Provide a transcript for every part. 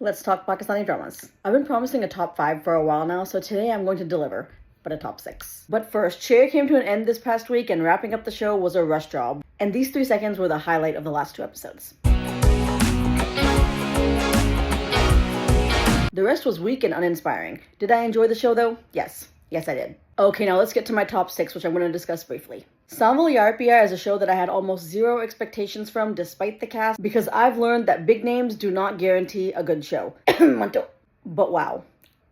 Let's talk Pakistani dramas. I've been promising a top 5 for a while now, so today I'm going to deliver, but a top 6. But first, Cher came to an end this past week, and wrapping up the show was a rush job. And these 3 seconds were the highlight of the last 2 episodes. The rest was weak and uninspiring. Did I enjoy the show though? Yes. Yes, I did. Okay, now let's get to my top 6, which I'm going to discuss briefly. Samval Yarpia is a show that I had almost zero expectations from despite the cast, because I've learned that big names do not guarantee a good show. But wow,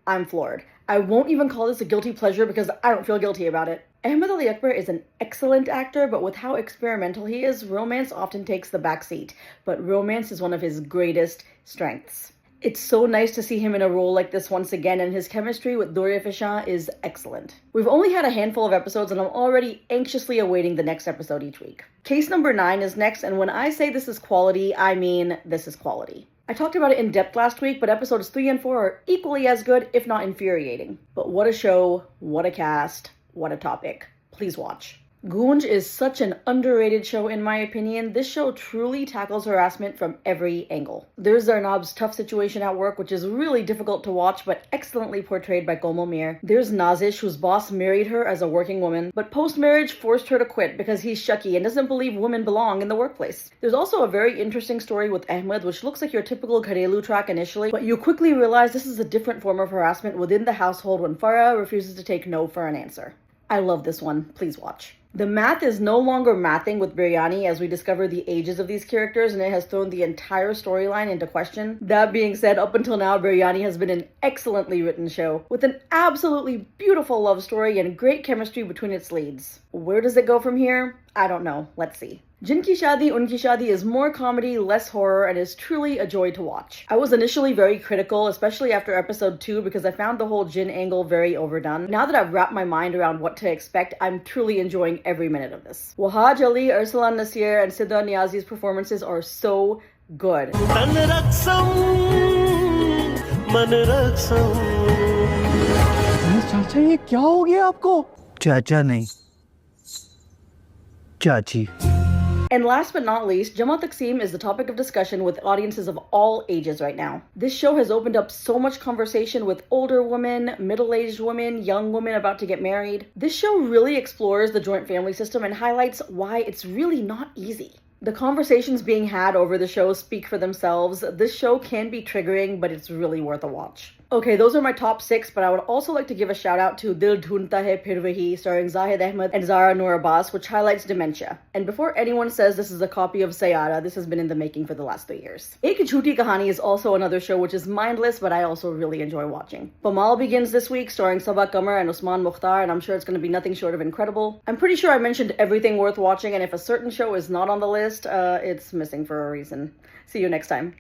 I'm floored. I won't even call this a guilty pleasure because I don't feel guilty about it. Ahmed Ali Akbar is an excellent actor, but with how experimental he is, romance often takes the back seat. But romance is one of his greatest strengths. It's so nice to see him in a role like this once again, and his chemistry with Doria Fishan is excellent. We've only had a handful of episodes, and I'm already anxiously awaiting the next episode each week. Case number 9 is next, and when I say this is quality, I mean this is quality. I talked about it in depth last week, but episodes 3 and 4 are equally as good, if not infuriating. But what a show, what a cast, what a topic. Please watch. Goonj is such an underrated show in my opinion. This show truly tackles harassment from every angle. There's Zarnab's tough situation at work, which is really difficult to watch but excellently portrayed by Komal Mir. There's Nazish, whose boss married her as a working woman, but post-marriage forced her to quit because he's shucky and doesn't believe women belong in the workplace. There's also a very interesting story with Ahmed, which looks like your typical Gharelu track initially, but you quickly realize this is a different form of harassment within the household when Farah refuses to take no for an answer. I love this one. Please watch. The math is no longer mathing with Biryani as we discover the ages of these characters, and it has thrown the entire storyline into question. That being said, up until now, Biryani has been an excellently written show with an absolutely beautiful love story and great chemistry between its leads. Where does it go from here? I don't know. Let's see. Jinki Shadi Unki Shadi is more comedy, less horror, and is truly a joy to watch. I was initially very critical, especially after episode 2, because I found the whole Jin angle very overdone. Now that I've wrapped my mind around what to expect, I'm truly enjoying every minute of this. Wahaj Ali, Arsalan Nasir, and Sidra Niazi's performances are so good. चाचा ये क्या हो गया आपको? चाचा नहीं, चाची. And last but not least, Jamal Taksim is the topic of discussion with audiences of all ages right now. This show has opened up so much conversation with older women, middle-aged women, young women about to get married. This show really explores the joint family system and highlights why it's really not easy. The conversations being had over the show speak for themselves. This show can be triggering, but it's really worth a watch. Okay, those are my top 6, but I would also like to give a shout out to Dil Dhoondta Hai Phir Wahi, starring Zahid Ahmed and Zara Noor Abbas, which highlights dementia. And before anyone says this is a copy of Sayara, this has been in the making for the last 3 years. Ek Jhooti Kahani is also another show which is mindless, but I also really enjoy watching. Pamal begins this week, starring Sabah Qamar and Usman Mukhtar, and I'm sure it's going to be nothing short of incredible. I'm pretty sure I mentioned everything worth watching, and if a certain show is not on the list, it's missing for a reason. See you next time.